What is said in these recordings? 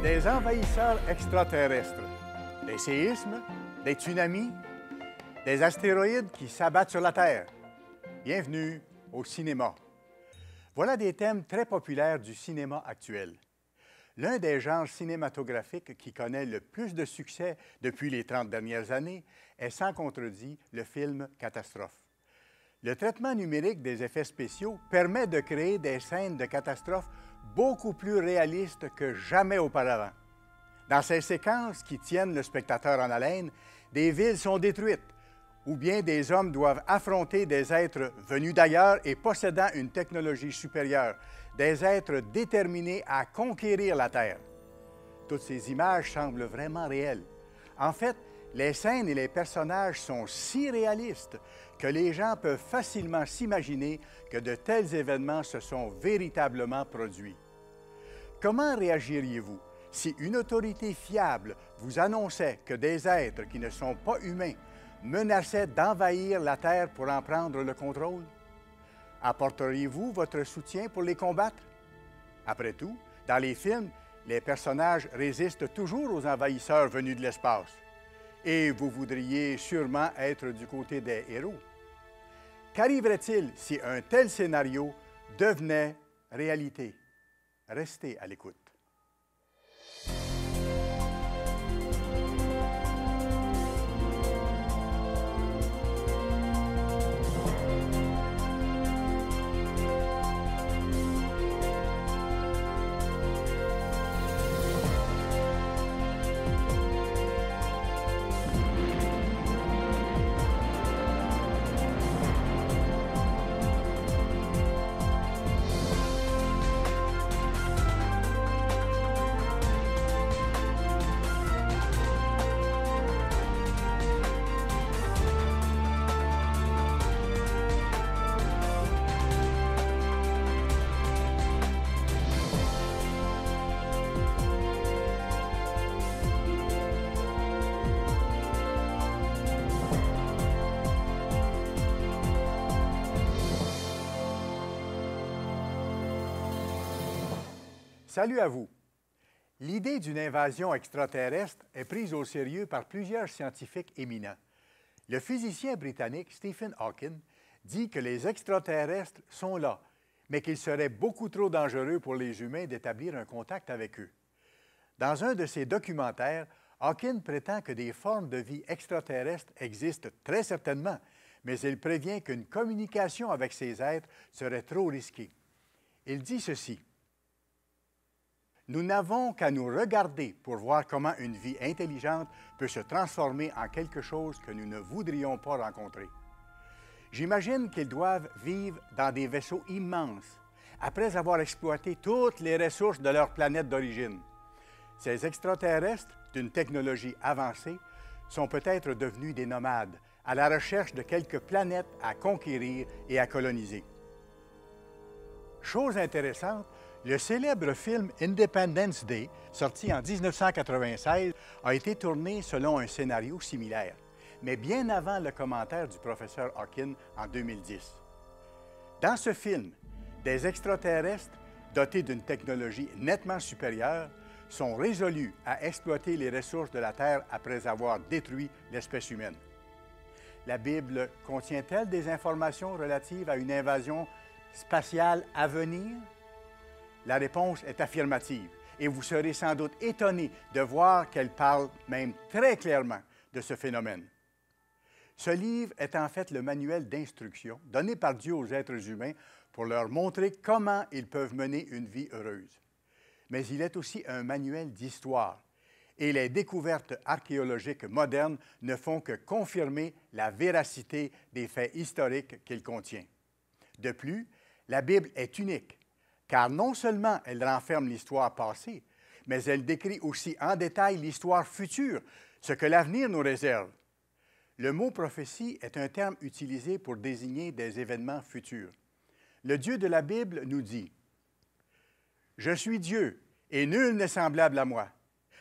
Des envahisseurs extraterrestres, des séismes, des tsunamis, des astéroïdes qui s'abattent sur la Terre. Bienvenue au cinéma. Voilà des thèmes très populaires du cinéma actuel. L'un des genres cinématographiques qui connaît le plus de succès depuis les 30 dernières années est sans contredit le film catastrophe. Le traitement numérique des effets spéciaux permet de créer des scènes de catastrophes beaucoup plus réalistes que jamais auparavant. Dans ces séquences qui tiennent le spectateur en haleine, des villes sont détruites, ou bien des hommes doivent affronter des êtres venus d'ailleurs et possédant une technologie supérieure, des êtres déterminés à conquérir la Terre. Toutes ces images semblent vraiment réelles. En fait, les scènes et les personnages sont si réalistes que les gens peuvent facilement s'imaginer que de tels événements se sont véritablement produits. Comment réagiriez-vous si une autorité fiable vous annonçait que des êtres qui ne sont pas humains menaçaient d'envahir la Terre pour en prendre le contrôle? Apporteriez-vous votre soutien pour les combattre? Après tout, dans les films, les personnages résistent toujours aux envahisseurs venus de l'espace. Et vous voudriez sûrement être du côté des héros. Qu'arriverait-il si un tel scénario devenait réalité? Restez à l'écoute. Salut à vous! L'idée d'une invasion extraterrestre est prise au sérieux par plusieurs scientifiques éminents. Le physicien britannique Stephen Hawking dit que les extraterrestres sont là, mais qu'il serait beaucoup trop dangereux pour les humains d'établir un contact avec eux. Dans un de ses documentaires, Hawking prétend que des formes de vie extraterrestres existent très certainement, mais il prévient qu'une communication avec ces êtres serait trop risquée. Il dit ceci: nous n'avons qu'à nous regarder pour voir comment une vie intelligente peut se transformer en quelque chose que nous ne voudrions pas rencontrer. J'imagine qu'ils doivent vivre dans des vaisseaux immenses, après avoir exploité toutes les ressources de leur planète d'origine. Ces extraterrestres, d'une technologie avancée, sont peut-être devenus des nomades, à la recherche de quelques planètes à conquérir et à coloniser. Chose intéressante, le célèbre film Independence Day, sorti en 1996, a été tourné selon un scénario similaire, mais bien avant le commentaire du professeur Hawking en 2010. Dans ce film, des extraterrestres, dotés d'une technologie nettement supérieure, sont résolus à exploiter les ressources de la Terre après avoir détruit l'espèce humaine. La Bible contient-elle des informations relatives à une invasion spatiale à venir? La réponse est affirmative et vous serez sans doute étonné de voir qu'elle parle même très clairement de ce phénomène. Ce livre est en fait le manuel d'instruction donné par Dieu aux êtres humains pour leur montrer comment ils peuvent mener une vie heureuse. Mais il est aussi un manuel d'histoire et les découvertes archéologiques modernes ne font que confirmer la véracité des faits historiques qu'il contient. De plus, la Bible est unique, car non seulement elle renferme l'histoire passée, mais elle décrit aussi en détail l'histoire future, ce que l'avenir nous réserve. Le mot prophétie est un terme utilisé pour désigner des événements futurs. Le Dieu de la Bible nous dit: « Je suis Dieu, et nul n'est semblable à moi.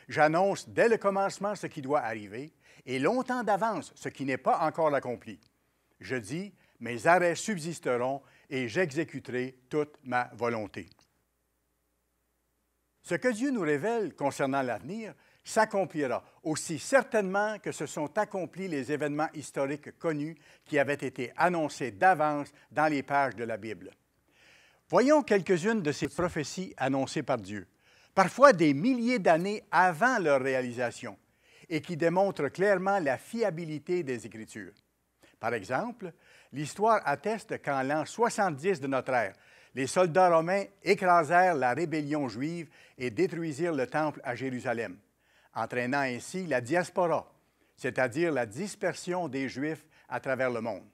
J'annonce dès le commencement ce qui doit arriver, et longtemps d'avance ce qui n'est pas encore accompli. Je dis, mes arrêts subsisteront, et j'exécuterai toute ma volonté. » Ce que Dieu nous révèle concernant l'avenir s'accomplira aussi certainement que se sont accomplis les événements historiques connus qui avaient été annoncés d'avance dans les pages de la Bible. Voyons quelques-unes de ces prophéties annoncées par Dieu, parfois des milliers d'années avant leur réalisation, et qui démontrent clairement la fiabilité des Écritures. Par exemple, l'histoire atteste qu'en l'an 70 de notre ère, les soldats romains écrasèrent la rébellion juive et détruisirent le temple à Jérusalem, entraînant ainsi la diaspora, c'est-à-dire la dispersion des Juifs à travers le monde.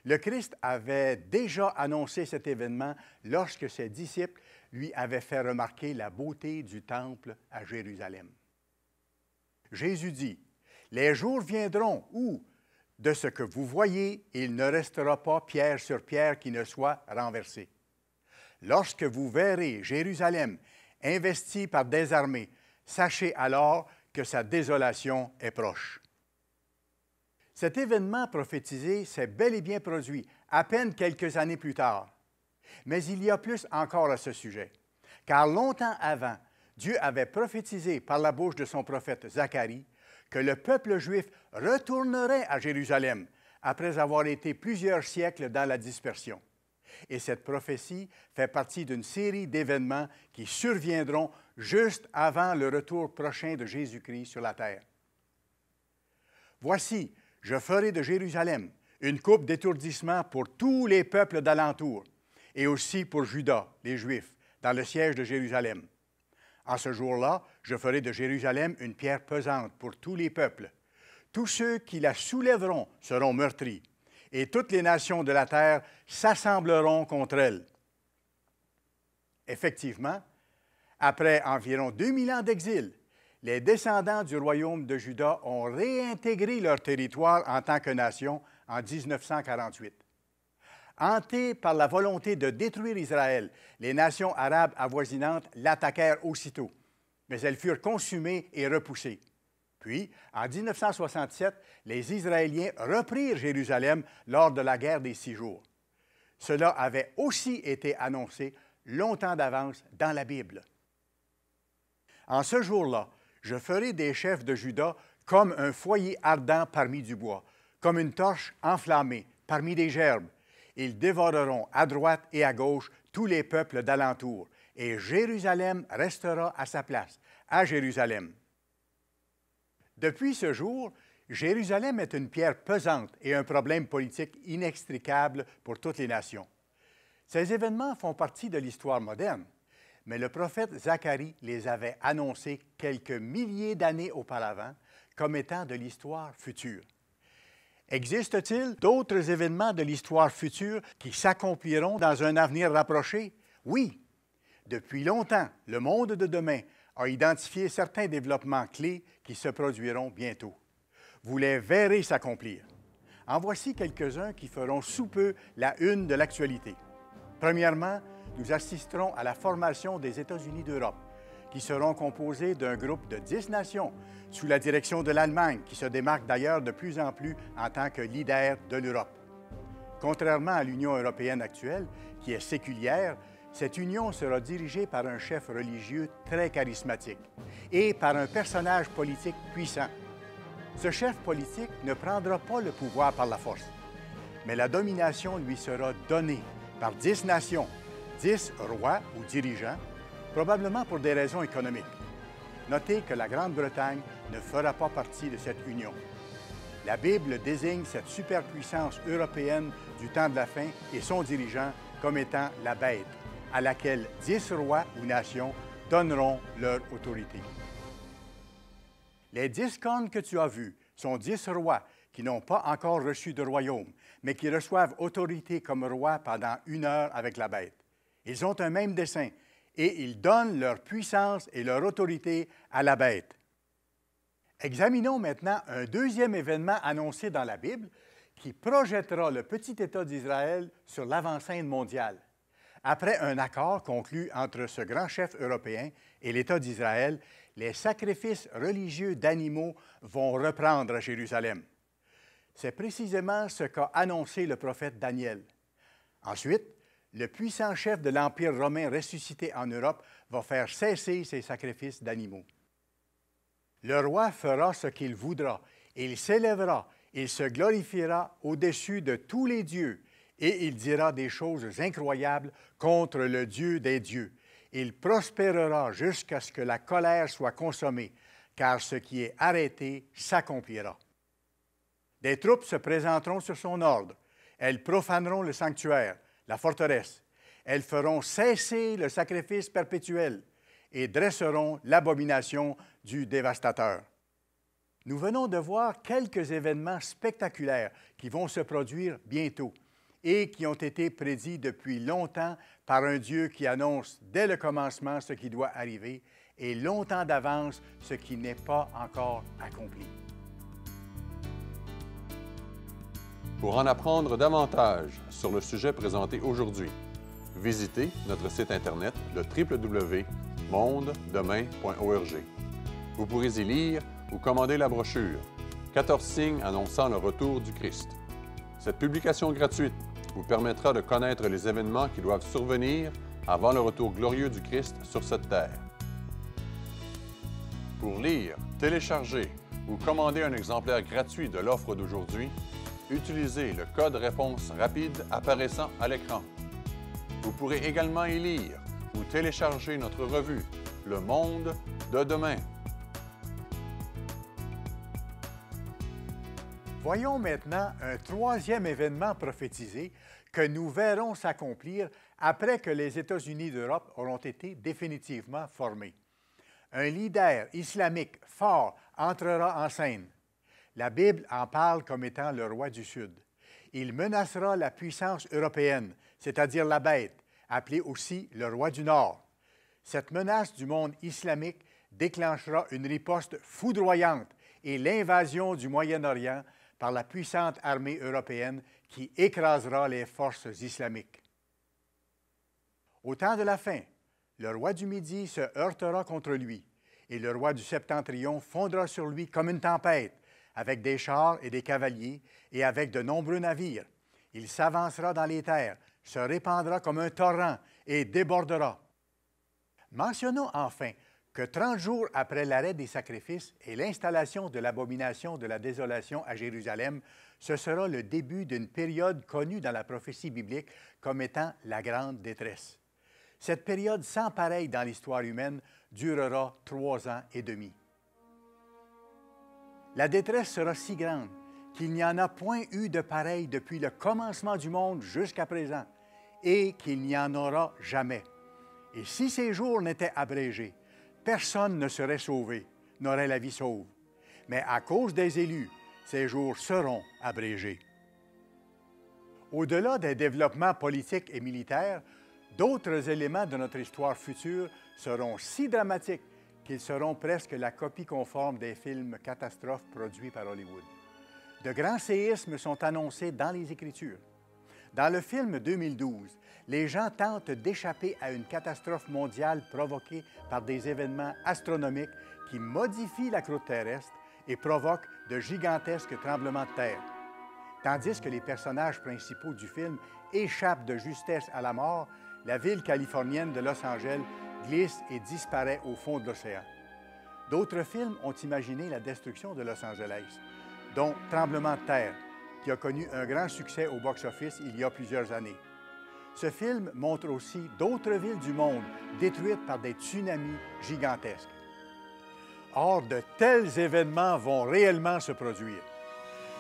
Le Christ avait déjà annoncé cet événement lorsque ses disciples lui avaient fait remarquer la beauté du temple à Jérusalem. Jésus dit, « Les jours viendront où, de ce que vous voyez, il ne restera pas pierre sur pierre qui ne soit renversée. Lorsque vous verrez Jérusalem investie par des armées, sachez alors que sa désolation est proche. » Cet événement prophétisé s'est bel et bien produit à peine quelques années plus tard. Mais il y a plus encore à ce sujet, car longtemps avant, Dieu avait prophétisé par la bouche de son prophète Zacharie que le peuple juif retournerait à Jérusalem après avoir été plusieurs siècles dans la dispersion. Et cette prophétie fait partie d'une série d'événements qui surviendront juste avant le retour prochain de Jésus-Christ sur la terre. Voici, je ferai de Jérusalem une coupe d'étourdissement pour tous les peuples d'alentour, et aussi pour Juda, les Juifs, dans le siège de Jérusalem. En ce jour-là, je ferai de Jérusalem une pierre pesante pour tous les peuples. Tous ceux qui la soulèveront seront meurtris, et toutes les nations de la terre s'assembleront contre elle. Effectivement, après environ 2000 ans d'exil, les descendants du royaume de Juda ont réintégré leur territoire en tant que nation en 1948. Hantés par la volonté de détruire Israël, les nations arabes avoisinantes l'attaquèrent aussitôt, mais elles furent consumées et repoussées. Puis, en 1967, les Israéliens reprirent Jérusalem lors de la guerre des 6 jours. Cela avait aussi été annoncé longtemps d'avance dans la Bible. En ce jour-là, je ferai des chefs de Juda comme un foyer ardent parmi du bois, comme une torche enflammée parmi des gerbes. Ils dévoreront à droite et à gauche tous les peuples d'alentour, et Jérusalem restera à sa place, à Jérusalem. Depuis ce jour, Jérusalem est une pierre pesante et un problème politique inextricable pour toutes les nations. Ces événements font partie de l'histoire moderne, mais le prophète Zacharie les avait annoncés quelques milliers d'années auparavant comme étant de l'histoire future. Existe-t-il d'autres événements de l'histoire future qui s'accompliront dans un avenir rapproché? Oui. Depuis longtemps, le monde de demain a identifié certains développements clés qui se produiront bientôt. Vous les verrez s'accomplir. En voici quelques-uns qui feront sous peu la une de l'actualité. Premièrement, nous assisterons à la formation des États-Unis d'Europe, qui seront composés d'un groupe de 10 nations, sous la direction de l'Allemagne, qui se démarque d'ailleurs de plus en plus en tant que leader de l'Europe. Contrairement à l'Union européenne actuelle, qui est séculière, cette union sera dirigée par un chef religieux très charismatique et par un personnage politique puissant. Ce chef politique ne prendra pas le pouvoir par la force, mais la domination lui sera donnée par 10 nations, 10 rois ou dirigeants, probablement pour des raisons économiques. Notez que la Grande-Bretagne ne fera pas partie de cette union. La Bible désigne cette superpuissance européenne du temps de la fin et son dirigeant comme étant la bête, à laquelle 10 rois ou nations donneront leur autorité. Les 10 cornes que tu as vues sont 10 rois qui n'ont pas encore reçu de royaume, mais qui reçoivent autorité comme rois pendant 1 heure avec la bête. Ils ont un même dessein, et ils donnent leur puissance et leur autorité à la bête. Examinons maintenant un deuxième événement annoncé dans la Bible qui projettera le petit État d'Israël sur l'avant-scène mondiale. Après un accord conclu entre ce grand chef européen et l'État d'Israël, les sacrifices religieux d'animaux vont reprendre à Jérusalem. C'est précisément ce qu'a annoncé le prophète Daniel. Ensuite, le puissant chef de l'Empire romain ressuscité en Europe va faire cesser ses sacrifices d'animaux. Le roi fera ce qu'il voudra, il s'élèvera, il se glorifiera au-dessus de tous les dieux, et il dira des choses incroyables contre le Dieu des dieux. Il prospérera jusqu'à ce que la colère soit consommée, car ce qui est arrêté s'accomplira. Des troupes se présenteront sur son ordre. Elles profaneront le sanctuaire, la forteresse. Elles feront cesser le sacrifice perpétuel et dresseront l'abomination du dévastateur. Nous venons de voir quelques événements spectaculaires qui vont se produire bientôt et qui ont été prédits depuis longtemps par un Dieu qui annonce dès le commencement ce qui doit arriver et longtemps d'avance ce qui n'est pas encore accompli. Pour en apprendre davantage sur le sujet présenté aujourd'hui, visitez notre site Internet, le www.mondedemain.org. Vous pourrez y lire ou commander la brochure « 14 signes annonçant le retour du Christ ». Cette publication gratuite vous permettra de connaître les événements qui doivent survenir avant le retour glorieux du Christ sur cette terre. Pour lire, télécharger ou commander un exemplaire gratuit de l'offre d'aujourd'hui, utilisez le code réponse rapide apparaissant à l'écran. Vous pourrez également y lire ou télécharger notre revue « Le Monde de demain ». Voyons maintenant un troisième événement prophétisé que nous verrons s'accomplir après que les États-Unis d'Europe auront été définitivement formés. Un leader islamique fort entrera en scène. La Bible en parle comme étant le roi du Sud. Il menacera la puissance européenne, c'est-à-dire la bête, appelée aussi le roi du Nord. Cette menace du monde islamique déclenchera une riposte foudroyante et l'invasion du Moyen-Orient par la puissante armée européenne qui écrasera les forces islamiques. Au temps de la fin, le roi du Midi se heurtera contre lui, et le roi du Septentrion fondra sur lui comme une tempête, avec des chars et des cavaliers, et avec de nombreux navires. Il s'avancera dans les terres, se répandra comme un torrent, et débordera. Mentionnons enfin que 30 jours après l'arrêt des sacrifices et l'installation de l'abomination de la désolation à Jérusalem, ce sera le début d'une période connue dans la prophétie biblique comme étant la grande détresse. Cette période sans pareille dans l'histoire humaine durera 3 ans et demi. La détresse sera si grande qu'il n'y en a point eu de pareille depuis le commencement du monde jusqu'à présent, et qu'il n'y en aura jamais. Et si ces jours n'étaient abrégés, personne ne serait sauvé, n'aurait la vie sauve. Mais à cause des élus, ces jours seront abrégés. Au-delà des développements politiques et militaires, d'autres éléments de notre histoire future seront si dramatiques qu'ils seront presque la copie conforme des films catastrophes produits par Hollywood. De grands séismes sont annoncés dans les Écritures. Dans le film 2012, les gens tentent d'échapper à une catastrophe mondiale provoquée par des événements astronomiques qui modifient la croûte terrestre et provoquent de gigantesques tremblements de terre. Tandis que les personnages principaux du film échappent de justesse à la mort, la ville californienne de Los Angeles glisse et disparaît au fond de l'océan. D'autres films ont imaginé la destruction de Los Angeles, dont Tremblement de terre, qui a connu un grand succès au box-office il y a plusieurs années. Ce film montre aussi d'autres villes du monde détruites par des tsunamis gigantesques. Or, de tels événements vont réellement se produire.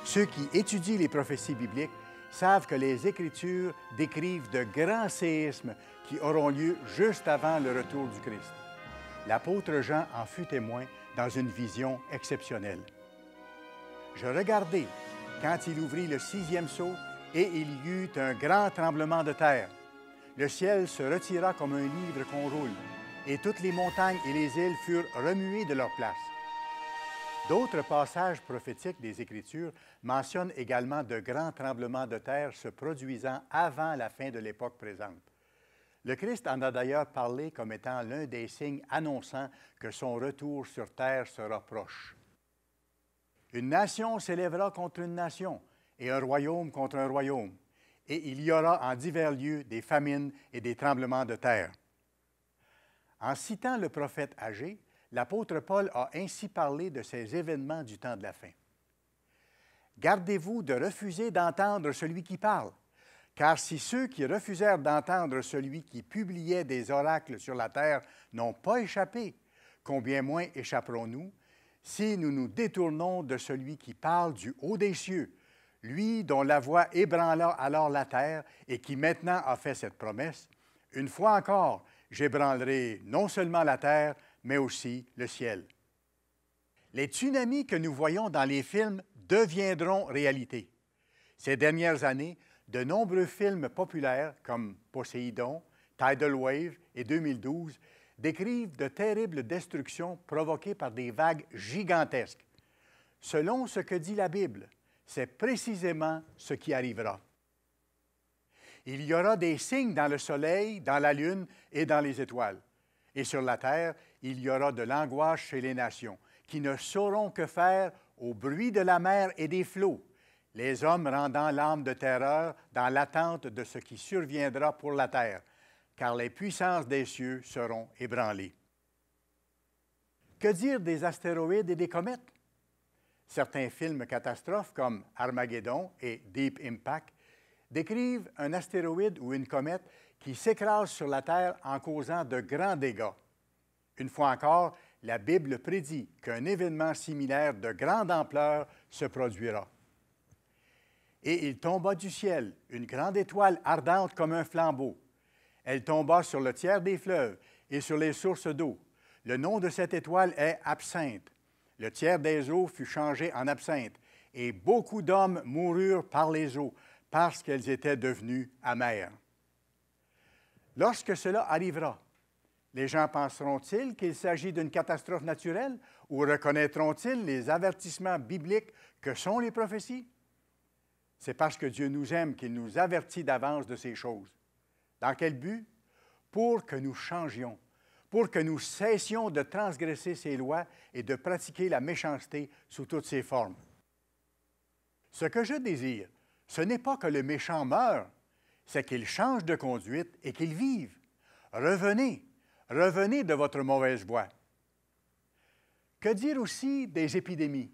Ceux qui étudient les prophéties bibliques savent que les Écritures décrivent de grands séismes qui auront lieu juste avant le retour du Christ. L'apôtre Jean en fut témoin dans une vision exceptionnelle. « Je regardai quand il ouvrit le 6e sceau, et il y eut un grand tremblement de terre. Le ciel se retira comme un livre qu'on roule, et toutes les montagnes et les îles furent remuées de leur place. » D'autres passages prophétiques des Écritures mentionnent également de grands tremblements de terre se produisant avant la fin de l'époque présente. Le Christ en a d'ailleurs parlé comme étant l'un des signes annonçant que son retour sur terre sera proche. Une nation s'élèvera contre une nation, et un royaume contre un royaume. et il y aura en divers lieux des famines et des tremblements de terre. En citant le prophète Agé, l'apôtre Paul a ainsi parlé de ces événements du temps de la fin. Gardez-vous de refuser d'entendre celui qui parle, car si ceux qui refusèrent d'entendre celui qui publiait des oracles sur la terre n'ont pas échappé, combien moins échapperons-nous si nous nous détournons de celui qui parle du haut des cieux, lui dont la voix ébranla alors la terre et qui maintenant a fait cette promesse, « Une fois encore, j'ébranlerai non seulement la terre, mais aussi le ciel. » Les tsunamis que nous voyons dans les films deviendront réalité. Ces dernières années, de nombreux films populaires comme Poséidon, Tidal Wave et 2012 décrivent de terribles destructions provoquées par des vagues gigantesques. Selon ce que dit la Bible, c'est précisément ce qui arrivera. Il y aura des signes dans le soleil, dans la lune et dans les étoiles. Et sur la terre, il y aura de l'angoisse chez les nations, qui ne sauront que faire au bruit de la mer et des flots, les hommes rendant l'âme de terreur dans l'attente de ce qui surviendra pour la terre, car les puissances des cieux seront ébranlées. Que dire des astéroïdes et des comètes? Certains films catastrophes comme Armageddon et Deep Impact décrivent un astéroïde ou une comète qui s'écrase sur la Terre en causant de grands dégâts. Une fois encore, la Bible prédit qu'un événement similaire de grande ampleur se produira. Et il tomba du ciel une grande étoile ardente comme un flambeau. Elle tomba sur le tiers des fleuves et sur les sources d'eau. Le nom de cette étoile est Absinthe. Le tiers des eaux fut changé en absinthe, et beaucoup d'hommes moururent par les eaux, parce qu'elles étaient devenues amères. Lorsque cela arrivera, les gens penseront-ils qu'il s'agit d'une catastrophe naturelle ou reconnaîtront-ils les avertissements bibliques que sont les prophéties? C'est parce que Dieu nous aime qu'il nous avertit d'avance de ces choses. Dans quel but? Pour que nous changions, pour que nous cessions de transgresser ses lois et de pratiquer la méchanceté sous toutes ses formes. Ce que je désire, ce n'est pas que le méchant meure, c'est qu'il change de conduite et qu'il vive. Revenez, revenez de votre mauvaise voie. Que dire aussi des épidémies?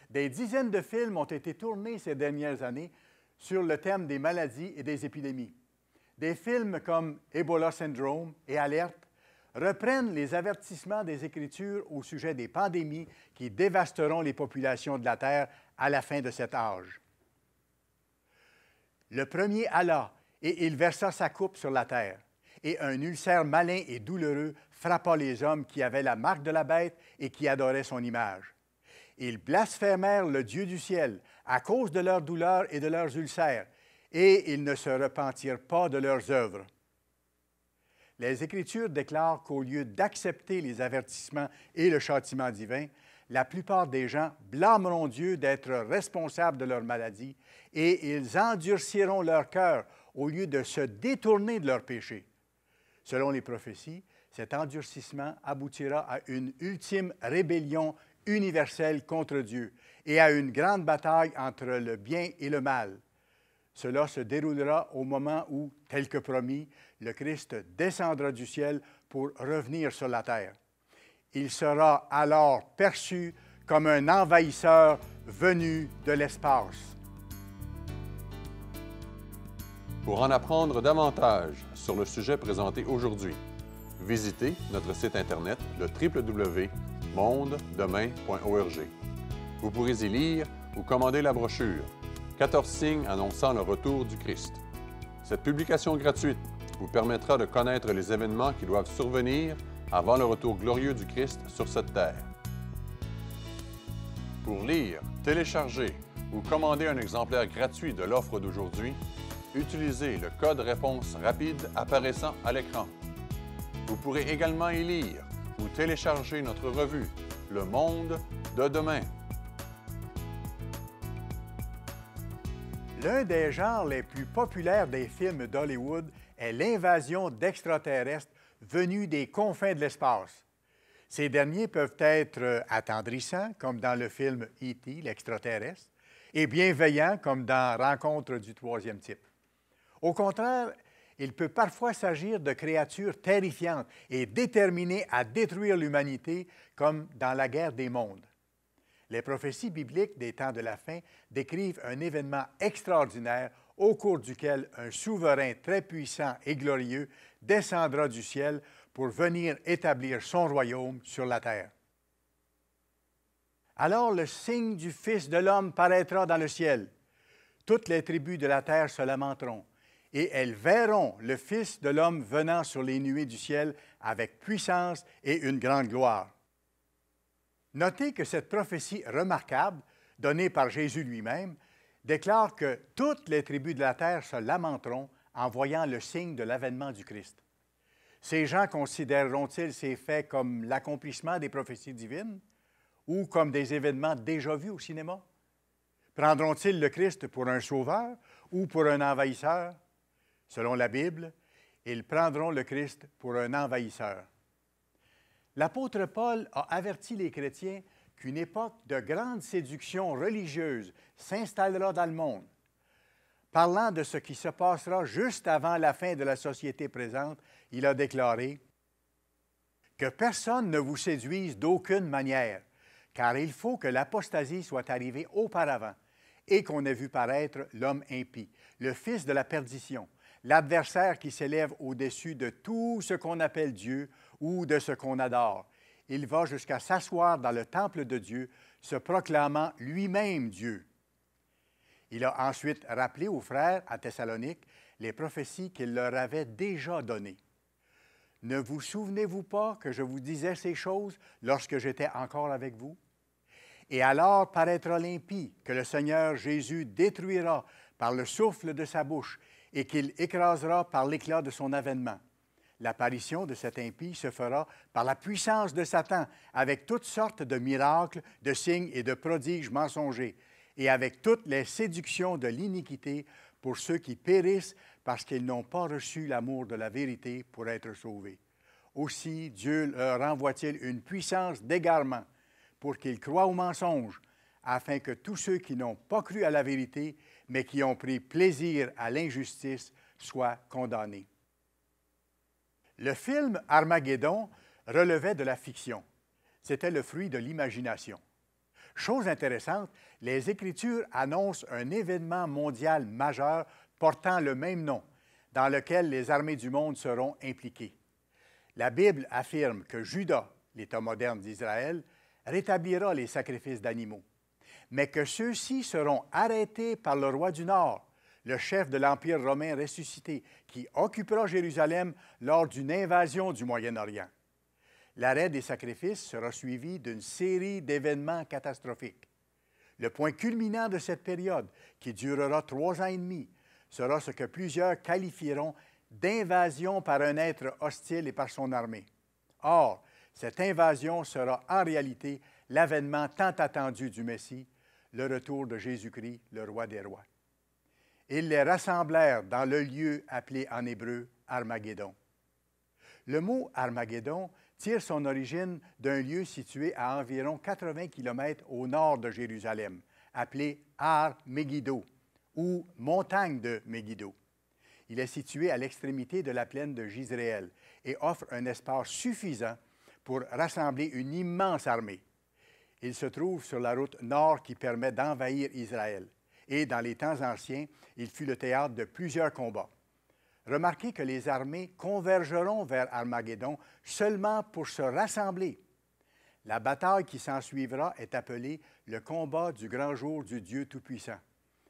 Des dizaines de films ont été tournés ces dernières années sur le thème des maladies et des épidémies. Des films comme Ebola Syndrome et Alerte reprennent les avertissements des Écritures au sujet des pandémies qui dévasteront les populations de la Terre à la fin de cet âge. Le premier alla, et il versa sa coupe sur la terre, et un ulcère malin et douloureux frappa les hommes qui avaient la marque de la bête et qui adoraient son image. Ils blasphémèrent le Dieu du ciel à cause de leurs douleurs et de leurs ulcères, et ils ne se repentirent pas de leurs œuvres. Les Écritures déclarent qu'au lieu d'accepter les avertissements et le châtiment divin, la plupart des gens blâmeront Dieu d'être responsable de leur maladie et ils endurciront leur cœur au lieu de se détourner de leurs péchés. Selon les prophéties, cet endurcissement aboutira à une ultime rébellion universelle contre Dieu et à une grande bataille entre le bien et le mal. Cela se déroulera au moment où, tel que promis, le Christ descendra du ciel pour revenir sur la terre. Il sera alors perçu comme un envahisseur venu de l'espace. Pour en apprendre davantage sur le sujet présenté aujourd'hui, visitez notre site Internet, le www.mondedemain.org. Vous pourrez y lire ou commander la brochure « 14 signes annonçant le retour du Christ ». Cette publication gratuite vous permettra de connaître les événements qui doivent survenir avant le retour glorieux du Christ sur cette terre. Pour lire, télécharger ou commander un exemplaire gratuit de l'offre d'aujourd'hui, utilisez le code réponse rapide apparaissant à l'écran. Vous pourrez également y lire ou télécharger notre revue « Le monde de demain ». L'un des genres les plus populaires des films d'Hollywood est l'invasion d'extraterrestres venus des confins de l'espace. Ces derniers peuvent être attendrissants, comme dans le film E.T., l'extraterrestre, et bienveillants, comme dans Rencontre du troisième type. Au contraire, il peut parfois s'agir de créatures terrifiantes et déterminées à détruire l'humanité, comme dans la guerre des mondes. Les prophéties bibliques des temps de la fin décrivent un événement extraordinaire au cours duquel un souverain très puissant et glorieux descendra du ciel pour venir établir son royaume sur la terre. Alors le signe du Fils de l'homme paraîtra dans le ciel. Toutes les tribus de la terre se lamenteront, et elles verront le Fils de l'homme venant sur les nuées du ciel avec puissance et une grande gloire. Notez que cette prophétie remarquable, donnée par Jésus lui-même, déclare que toutes les tribus de la terre se lamenteront en voyant le signe de l'avènement du Christ. Ces gens considéreront-ils ces faits comme l'accomplissement des prophéties divines ou comme des événements déjà vus au cinéma? Prendront-ils le Christ pour un sauveur ou pour un envahisseur? Selon la Bible, ils prendront le Christ pour un envahisseur. L'apôtre Paul a averti les chrétiens qu'une époque de grande séduction religieuse s'installera dans le monde. Parlant de ce qui se passera juste avant la fin de la société présente, il a déclaré « Que personne ne vous séduise d'aucune manière, car il faut que l'apostasie soit arrivée auparavant et qu'on ait vu paraître l'homme impie, le fils de la perdition, l'adversaire qui s'élève au-dessus de tout ce qu'on appelle Dieu ou de ce qu'on adore. Il va jusqu'à s'asseoir dans le temple de Dieu, se proclamant lui-même Dieu. » Il a ensuite rappelé aux frères à Thessalonique les prophéties qu'il leur avait déjà données. « Ne vous souvenez-vous pas que je vous disais ces choses lorsque j'étais encore avec vous? Et alors paraîtra l'impie que le Seigneur Jésus détruira par le souffle de sa bouche et qu'il écrasera par l'éclat de son avènement. L'apparition de cet impie se fera par la puissance de Satan, avec toutes sortes de miracles, de signes et de prodiges mensongers, et avec toutes les séductions de l'iniquité pour ceux qui périssent parce qu'ils n'ont pas reçu l'amour de la vérité pour être sauvés. Aussi, Dieu leur envoie-t-il une puissance d'égarement pour qu'ils croient au mensonge, afin que tous ceux qui n'ont pas cru à la vérité, mais qui ont pris plaisir à l'injustice, soient condamnés. » Le film Armageddon relevait de la fiction. C'était le fruit de l'imagination. Chose intéressante, les Écritures annoncent un événement mondial majeur portant le même nom, dans lequel les armées du monde seront impliquées. La Bible affirme que Juda, l'État moderne d'Israël, rétablira les sacrifices d'animaux, mais que ceux-ci seront arrêtés par le roi du Nord, le chef de l'Empire romain ressuscité, qui occupera Jérusalem lors d'une invasion du Moyen-Orient. L'arrêt des sacrifices sera suivi d'une série d'événements catastrophiques. Le point culminant de cette période, qui durera 3 ans et demi, sera ce que plusieurs qualifieront d'invasion par un être hostile et par son armée. Or, cette invasion sera en réalité l'avènement tant attendu du Messie, le retour de Jésus-Christ, le roi des rois. Ils les rassemblèrent dans le lieu appelé en hébreu Armageddon. Le mot Armageddon tire son origine d'un lieu situé à environ 80 km au nord de Jérusalem, appelé Har Megiddo, ou montagne de Megiddo. Il est situé à l'extrémité de la plaine de Jizréel et offre un espace suffisant pour rassembler une immense armée. Il se trouve sur la route nord qui permet d'envahir Israël. Et dans les temps anciens, il fut le théâtre de plusieurs combats. Remarquez que les armées convergeront vers Armageddon seulement pour se rassembler. La bataille qui s'ensuivra est appelée le combat du grand jour du Dieu Tout-Puissant.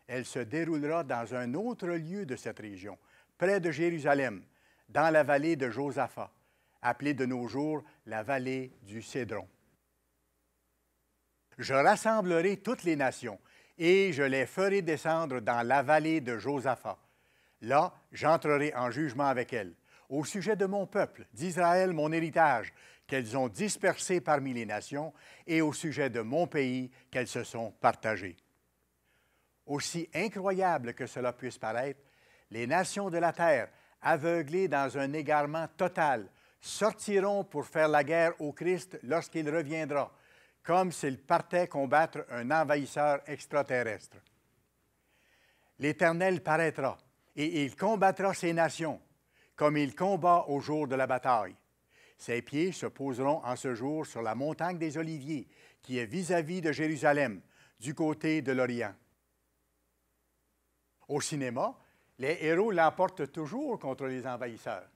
Elle se déroulera dans un autre lieu de cette région, près de Jérusalem, dans la vallée de Josaphat, appelée de nos jours la vallée du Cédron. Je rassemblerai toutes les nations, et je les ferai descendre dans la vallée de Josaphat. Là, j'entrerai en jugement avec elles, au sujet de mon peuple, d'Israël, mon héritage, qu'elles ont dispersé parmi les nations, et au sujet de mon pays, qu'elles se sont partagées. Aussi incroyable que cela puisse paraître, les nations de la terre, aveuglées dans un égarement total, sortiront pour faire la guerre au Christ lorsqu'il reviendra, comme s'il partait combattre un envahisseur extraterrestre. L'Éternel paraîtra, et il combattra ces nations, comme il combat au jour de la bataille. Ses pieds se poseront en ce jour sur la montagne des Oliviers, qui est vis-à-vis de Jérusalem, du côté de l'Orient. Au cinéma, les héros l'emportent toujours contre les envahisseurs.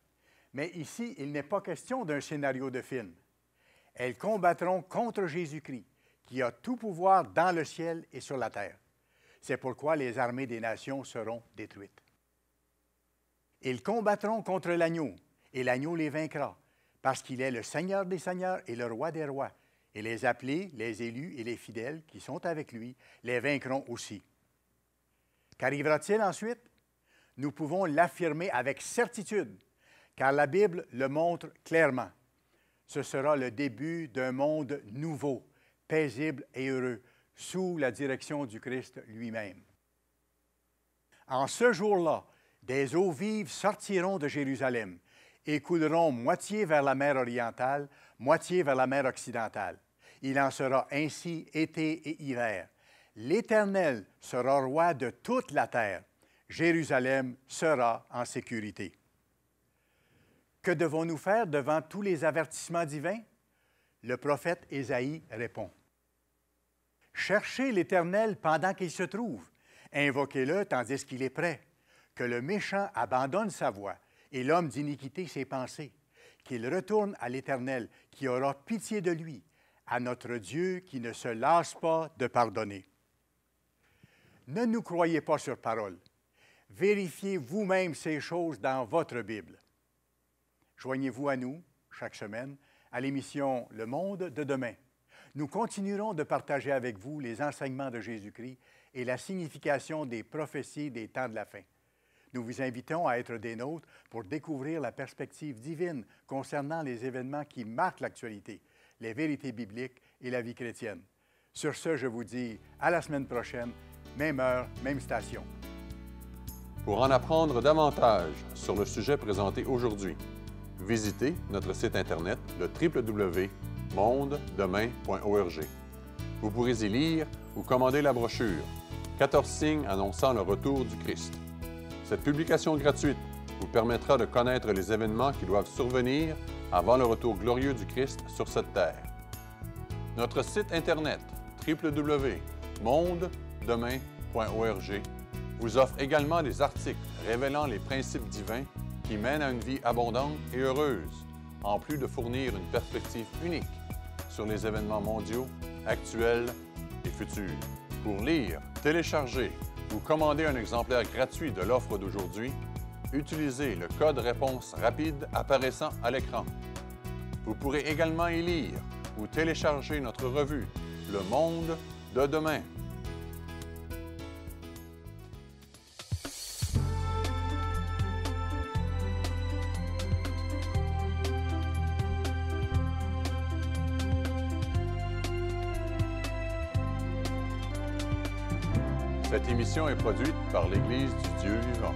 Mais ici, il n'est pas question d'un scénario de film. Elles combattront contre Jésus-Christ, qui a tout pouvoir dans le ciel et sur la terre. C'est pourquoi les armées des nations seront détruites. Ils combattront contre l'agneau, et l'agneau les vaincra, parce qu'il est le Seigneur des seigneurs et le Roi des rois. Et les appelés, les élus et les fidèles qui sont avec lui les vaincront aussi. Qu'arrivera-t-il ensuite? Nous pouvons l'affirmer avec certitude, car la Bible le montre clairement. Ce sera le début d'un monde nouveau, paisible et heureux, sous la direction du Christ lui-même. En ce jour-là, des eaux vives sortiront de Jérusalem et couleront moitié vers la mer orientale, moitié vers la mer occidentale. Il en sera ainsi été et hiver. L'Éternel sera roi de toute la terre. Jérusalem sera en sécurité. Que devons-nous faire devant tous les avertissements divins? Le prophète Ésaïe répond. Cherchez l'Éternel pendant qu'il se trouve. Invoquez-le tandis qu'il est prêt. Que le méchant abandonne sa voie et l'homme d'iniquité ses pensées. Qu'il retourne à l'Éternel qui aura pitié de lui, à notre Dieu qui ne se lasse pas de pardonner. Ne nous croyez pas sur parole. Vérifiez vous-même ces choses dans votre Bible. Joignez-vous à nous, chaque semaine, à l'émission Le Monde de demain. Nous continuerons de partager avec vous les enseignements de Jésus-Christ et la signification des prophéties des temps de la fin. Nous vous invitons à être des nôtres pour découvrir la perspective divine concernant les événements qui marquent l'actualité, les vérités bibliques et la vie chrétienne. Sur ce, je vous dis à la semaine prochaine, même heure, même station. Pour en apprendre davantage sur le sujet présenté aujourd'hui, visitez notre site Internet, le www.mondedemain.org. Vous pourrez y lire ou commander la brochure « 14 signes annonçant le retour du Christ ». Cette publication gratuite vous permettra de connaître les événements qui doivent survenir avant le retour glorieux du Christ sur cette terre. Notre site Internet www.mondedemain.org vous offre également des articles révélant les principes divins qui mènent à une vie abondante et heureuse, en plus de fournir une perspective unique sur les événements mondiaux, actuels et futurs. Pour lire, télécharger ou commander un exemplaire gratuit de l'offre d'aujourd'hui, utilisez le code réponse rapide apparaissant à l'écran. Vous pourrez également y lire ou télécharger notre revue « Le Monde de demain ». Cette émission est produite par l'Église du Dieu vivant.